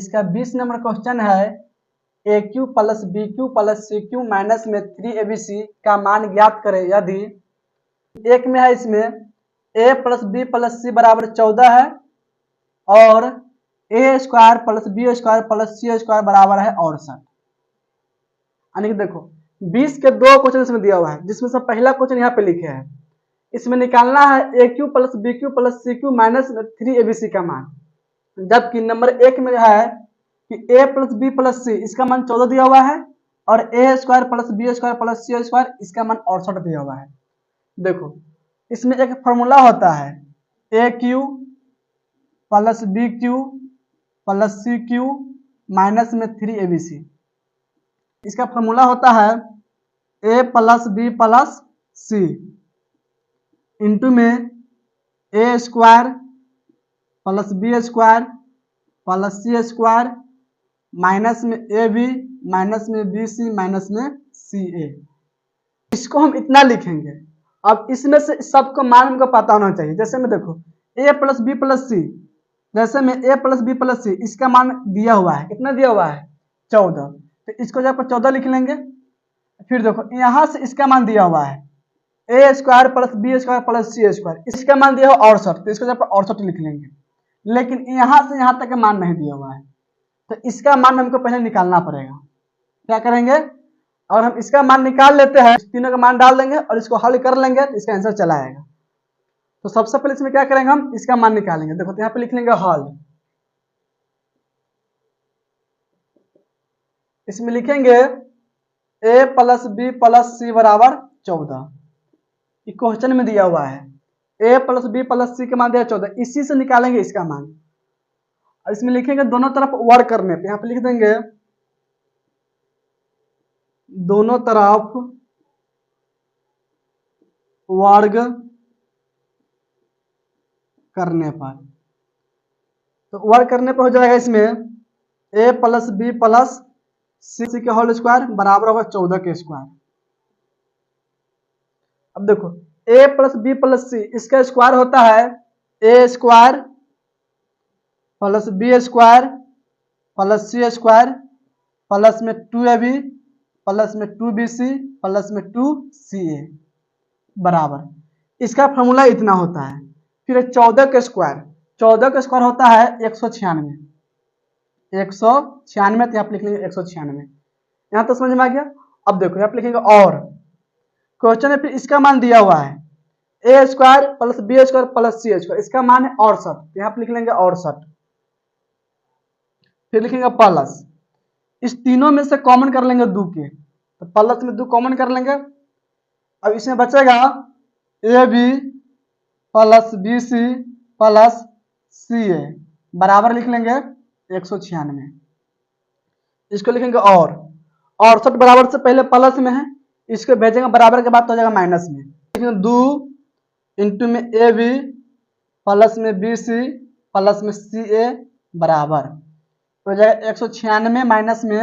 इसका 20 number question है a cube plus b cube plus c cube minus में 3abc का मान ज्ञात करें यदि एक में है इसमें a plus b plus c बराबर 14 है और a square plus b square plus c square बराबर है 68। यानी कि देखो 20 के दो क्वेश्चन इसमें दिया हुआ है जिसमें से पहला क्वेश्चन यहाँ पे लिखे हैं। इसमें निकालना है a cube plus b cube plus c cube minus 3abc का मान, जबकि नंबर एक में है कि a plus b plus c इसका मान 14 दिया हुआ है और a square plus b square plus c square इसका मान 68 दिया हुआ है। देखो इसमें एक फॉर्मूला होता है a cube plus b cube plus c cube minus में 3abc। इसका फॉर्मूला होता है a plus b plus c into में a square plus b square plus c square minus में ए बी माइनस में बी सी माइनस में c a. इसको हम इतना लिखेंगे। अब इसमें से सबको मान हमको पता होना चाहिए। जैसे में देखो ए प्लस बी प्लस सी, जैसे में ए प्लस बी प्लस सी इसका मान दिया हुआ है, कितना दिया हुआ है 14, तो इसको जब 14 लिख लेंगे। फिर देखो यहाँ से इसका मान दिया हुआ है a square plus b square plus c square, इसका मान दिया हुआ 68, तो इसको जब 68 लिख लेंगे। लेकिन यहाँ से यहाँ तक का मान नहीं दिया हुआ है, तो इसका मान हमको पहले निकालना पड़ेगा। क्या करेंगे, और हम इसका मान निकाल लेते हैं, तीनों का मान डाल देंगे और इसको हल कर लेंगे तो इसका आंसर चला आएगा। तो सबसे पहले इसमें क्या करेंगे, हम इसका मान निकालेंगे। देखो तो यहाँ पे लिख लेंगे हल, इसमें लिखेंगे ए प्लस बी प्लस सी बराबर 14, क्वेश्चन में दिया हुआ है ए प्लस बी प्लस सी का मान दिया 14, इसी से निकालेंगे इसका मान। और इसमें लिखेंगे दोनों तरफ वर्ग करने पे, यहाँ पे लिख देंगे दोनों तरफ वर्ग करने पर, तो वर्ग करने पर हो जाएगा इसमें ए प्लस बी प्लस सी के होल स्क्वायर बराबर होगा 14 के स्क्वायर। अब देखो a plus b plus c इसका स्क्वायर होता है a square plus b square plus c square plus में 2ab प्लस में 2bc प्लस में 2ca बराबर, इसका फॉर्मूला इतना होता है। फिर 14 का स्क्वायर, 14 का स्क्वायर होता है 196, 196 तो यहाँ पे लिख लेंगे 196। यहाँ तो समझ में आ गया। अब देखो यहाँ पे लिखेंगे और क्वेश्चन में फिर इसका मान दिया हुआ है a square plus b square plus c square, इसका मान है 68, तो यहाँ पे लिख लेंगे 68। फिर लिखेंगे प्लस, इस तीनों में से कॉमन कर लेंगे 2 के, तो प्लस में 2 कॉमन कर लेंगे। अब इसमें बचेगा a b plus b c plus c a बराबर लिख लेंगे 196। इसको लिखेंगे और 68 बराबर से पहले प्लस में है, इसको भेजेंगे बराबर के बाद तो हो जाएगा माइनस में। लिखेंगे 2 इंटू में ए बी प्लस में बी सी प्लस में सी ए बराबर तो हो जाएगा 196 माइनस में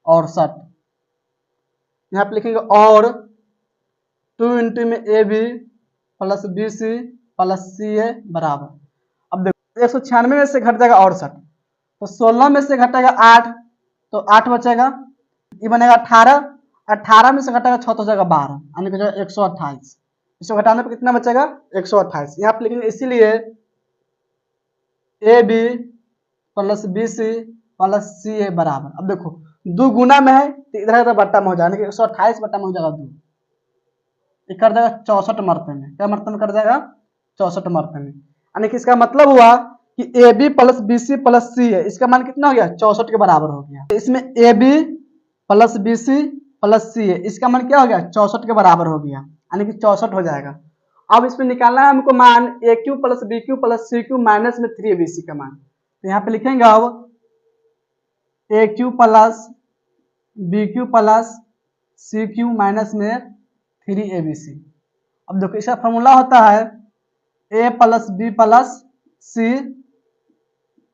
68। यहाँ पे लिखेंगे और 2 इंटू में a b plus b c plus c a बराबर। अब देखो 196 में से घट जाएगा 68, तो 16 में से घटेगा 8, तो 8 बचेगा, ये बनेगा 18, 18 में से घटेगा 6 तो हो जाएगा 12, यानी कि 128। इसको घटाने पर कितना बचेगा 128। यहाँ पे लिखेंगे इसीलिए a b plus b c plus c a बराबर। अब देखो 2 गुना में है तो इधर बट्टा में हो जाएगा, 128 बट्टा में हो जाएगा 2, ये कर जाएगा 64 मरते में। क्या मरते में कर जाएगा 64 मरते में, यानी कि इसका मतलब हुआ कि a b plus b c plus c है, इसका मान कितना हो गया 64 के बराबर हो गया। इसमें a b plus b c plus c है, इसका मान क्या हो गया 64 के बराबर हो गया, यानी कि 64 हो जाएगा। अब इसमें निकालना है हमको मान a cube plus b cube plus c cube minus में 3abc का मान, तो यहाँ पे लिखेंगे अब a cube plus b cube plus c cube minus में 3abc। अब देखो इसका फॉर्मूला होता है a plus b plus c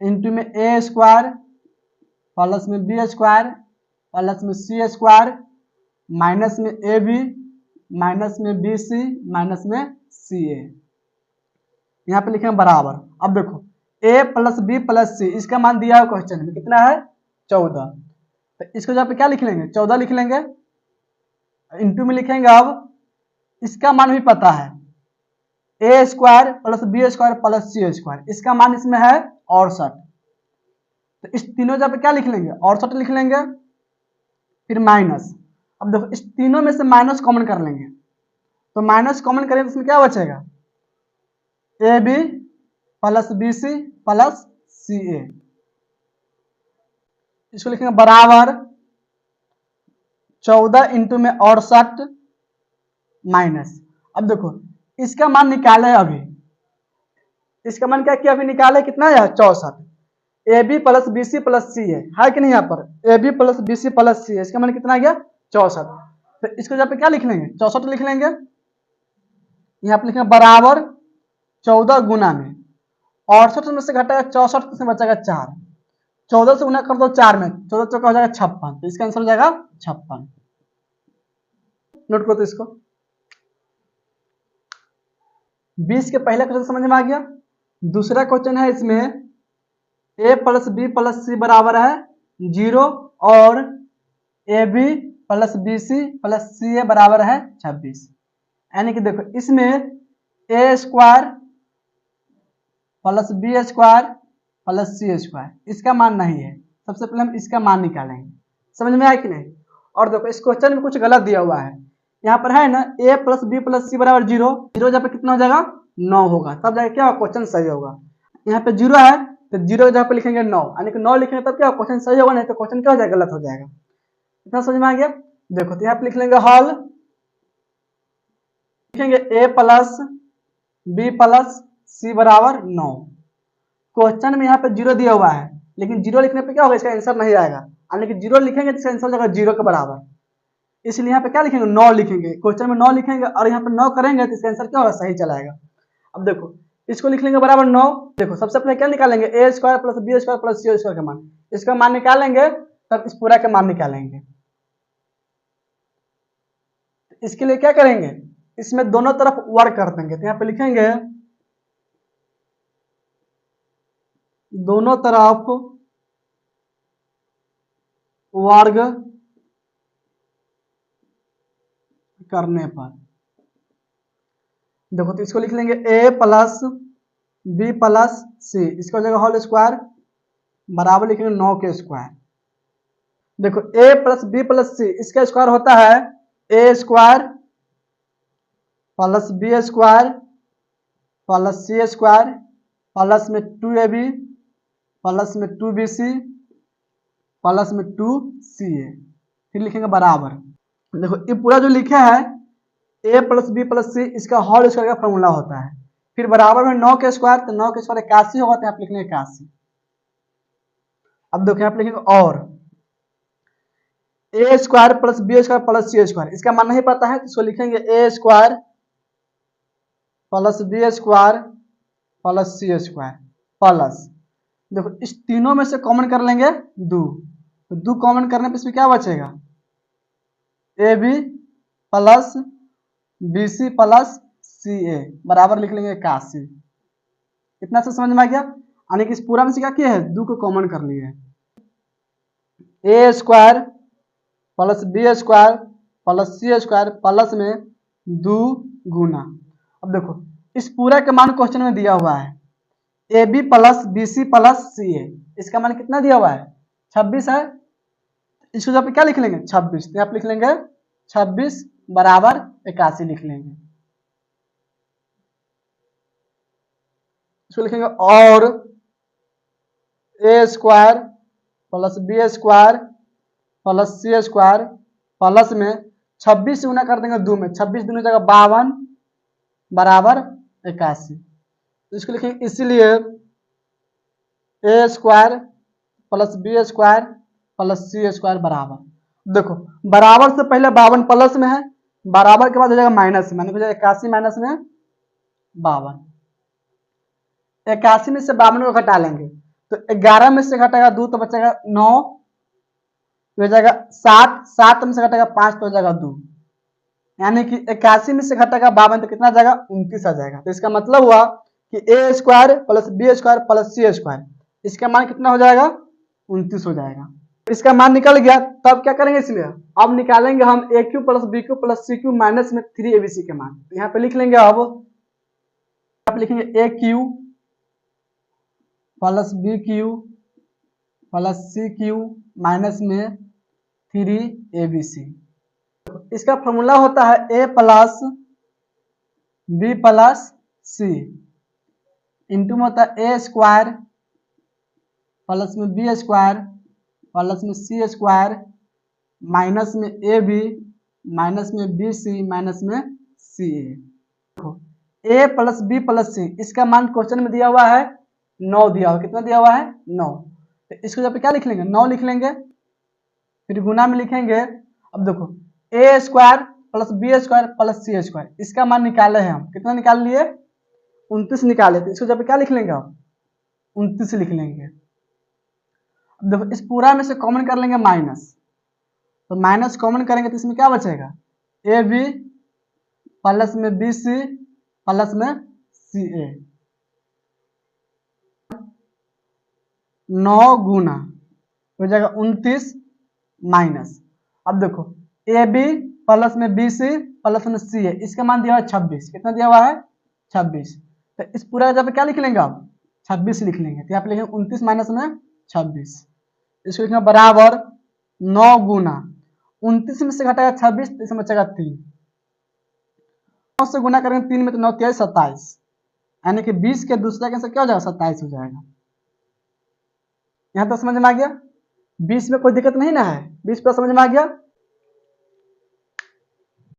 into में ए स्क्वायर प्लस में बी स्क्वायर प्लस में सी स्क्वायर माइनस में ए बी माइनस में बी सी माइनस में सी ए, यहाँ पे लिखेंगे बराबर। अब देखो a plus b plus c, इसका मान दिया है क्वेश्चन में, कितना है 14। तो इसको जहाँ पे क्या लिख लेंगे 14 लिख लेंगे, इंटू में लिखेंगे। अब इसका मान भी पता है, a square plus b square plus c square, इसका मान इसमें है 68। तो इस तीनों जगह पे क्या लिख लेंगे 68 लिख लेंगे, फिर माइनस। अब देखो इस तीनों में से माइनस कॉमन कर लेंगे, तो माइनस कॉमन करेंगे तो इसमें क्या बचेगा, a b plus b c plus c a. इसको लिखेंगे बराबर 14 इंटू में 68 माइनस। अब देखो इसका मान निकाले, अभी इसका मान क्या किया, अभी निकाले कितना है 64। A b plus b c plus c है कि नहीं, यहाँ पर a b plus b c plus c है, इसका मान कितना आ गया 64। तो इसको यहाँ पे क्या लिख लेंगे 64 लिख लेंगे, यहाँ पे लिखेंगे बराबर 14 गुना में 68 में से घटाया 64 से बचेगा 4, 14 से गुना कर दो 4 में, 14 चौका हो जाएगा 56, तो इसका आंसर हो जाएगा 56। नोट करो तो इसको 20 के पहला क्वेश्चन समझ में आ गया। दूसरा क्वेश्चन है इसमें a plus b plus c बराबर है 0 और a b plus b c plus c a बराबर है 26। यानी कि देखो इसमें a square plus b square plus c square, इसका मान नहीं है। सबसे पहले हम इसका मान निकालेंगे, समझ में आया कि नहीं। और देखो इस क्वेश्चन में कुछ गलत दिया हुआ है, यहाँ पर है ना ए प्लस बी प्लस सी बराबर 0, 0 जहाँ पे कितना हो जाएगा 9 होगा, तब जाके क्या क्वेश्चन सही होगा। यहाँ पे 0 है तो 0 जहाँ पे लिखेंगे 9, यानी कि 9 लिखेंगे तब क्या क्वेश्चन सही होगा, नहीं तो क्वेश्चन क्या हो जाएगा गलत हो जाएगा। इतना समझ में आ गया। देखो तो यहाँ पे लिख लेंगे हॉल, लिखेंगे ए प्लस बी प्लस सी बराबर 9। क्वेश्चन में यहाँ पे 0 दिया हुआ है, लेकिन 0 लिखने पे क्या होगा इसका आंसर नहीं आएगा, यानी कि 0 लिखेंगे तो इसका आंसर हो जाएगा 0 के बराबर। इसलिए यहाँ पे क्या लिखेंगे 9 लिखेंगे, क्वेश्चन में 9 लिखेंगे और यहाँ पे 9 करेंगे तो इसका आंसर क्या होगा सही चलाएगा। अब देखो इसको लिख लेंगे बराबर 9। देखो सबसे पहले क्या निकालेंगे a square plus b square plus c square का मान, इसका मान निकालेंगे तब इस पूरा का मान निकालेंगे। इसके लिए क्या करेंगे, इसमें दोनों तरफ वर्ग कर देंगे, तो यहाँ पे लिखेंगे दोनों तरफ वर्ग करने पर, देखो तो इसको लिख लेंगे ए प्लस बी प्लस सी, इसका हो जाएगा होल स्क्वायर बराबर लिखेंगे 9 के स्क्वायर। देखो a plus b plus c, इसका स्क्वायर होता है a square plus b square plus c square plus में 2ab प्लस में 2bc प्लस में 2ca, फिर लिखेंगे बराबर। देखो ये पूरा जो लिखा है a plus b plus c, इसका होल स्क्वायर का फॉर्मूला होता है, फिर बराबर में 9 के स्क्वायर, तो 9 के स्क्वायर 81 होगा, तो यहाँ पे लिखेंगे 81। अब देखो यहाँ पे लिखेंगे और a square plus b square plus c square, इसका मान नहीं पता है तो इसको लिखेंगे a square plus b square plus c square plus, देखो इस तीनों में से कॉमन कर लेंगे 2, तो 2 कॉमन करने पे इसमें क्या बचेगा a b plus b c plus c a बराबर लिख लेंगे 81। इतना से समझ में आ गया, यानी कि इस पूरा में से क्या किया है 2 को कॉमन कर लिए, a square plus b square plus c square plus में 2 गुना। अब देखो इस पूरा का मान क्वेश्चन में दिया हुआ है a b plus b c plus c a, इसका मान कितना दिया हुआ है 26 है, इसको जब क्या लिख लेंगे 26, तो यहाँ पे लिख लेंगे 26 बराबर 81 लिख लेंगे। इसको लिखेंगे और a square plus b square plus c square plus में 26 से गुना कर देंगे 2 में, 26 दूनी जगह 52 बराबर 81। तो इसको लिखेंगे इसलिए a square plus b square plus c square बराबर, देखो बराबर से पहले 52 प्लस में है, बराबर के बाद हो जाएगा माइनस में, हो जाएगा 81 माइनस में 52, 81 में से 52 को घटा लेंगे तो 11 में से घटेगा 2 तो बचेगा 9, हो जाएगा 7, 7 में से घटेगा 5 तो हो जाएगा 2, यानी कि 81 में से घटेगा 52 तो कितना जाएगा 29 आ जाएगा। तो इसका मतलब हुआ कि a square plus b square plus c square, इसका मान कितना हो जाएगा 29 हो जाएगा। इसका मान निकल गया, तब क्या करेंगे इसमें अब निकालेंगे हम a cube plus b cube plus c cube minus में 3abc के मान। तो यहाँ पे लिख लेंगे, अब यहाँ पे लिखेंगे a cube plus b cube plus c cube minus में 3abc। इसका फॉर्मूला होता है a plus b plus c into में होता है ए स्क्वायर प्लस में बी स्क्वायर प्लस में सी स्क्वायर माइनस में ए बी माइनस में बी सी माइनस में c a plus b plus c, इसका मान क्वेश्चन में दिया हुआ है 9 दिया हुआ, कितना दिया हुआ है 9। तो इसको जब क्या लिख लेंगे 9 लिख लेंगे, फिर गुना में लिखेंगे। अब देखो a square plus b square plus c square, इसका मान निकाले हैं हम, कितना निकाल लिए 29 निकाले। तो इसको जब क्या लिख लेंगे आप 29 लिख लेंगे। अब देखो इस पूरा में से कॉमन कर लेंगे माइनस, तो माइनस कॉमन करेंगे तो इसमें क्या बचेगा ए बी प्लस में बी सी प्लस में सी ए, 9 गुना हो जाएगा 29 माइनस। अब देखो ए बी प्लस में बी सी प्लस में सी ए, इसका मान दिया हुआ है 26, कितना दिया हुआ है 26। तो इस पूरा जगह पे क्या लिख लेंगे आप 26 लिख लेंगे। तो यहाँ पे लिखेंगे 29 माइनस में 26, इसको लिखना बराबर 9 गुना 29 में से घटाएगा 26 तो इसमें बचेगा 3, 9 से गुना करेंगे 3 में तो 9 3 27, यानी कि 20 के दूसरा के आंसर क्या हो जाएगा 27 हो जाएगा। यहाँ तक समझ में आ गया, 20 में कोई दिक्कत नहीं ना है, 20 पर समझ में आ गया।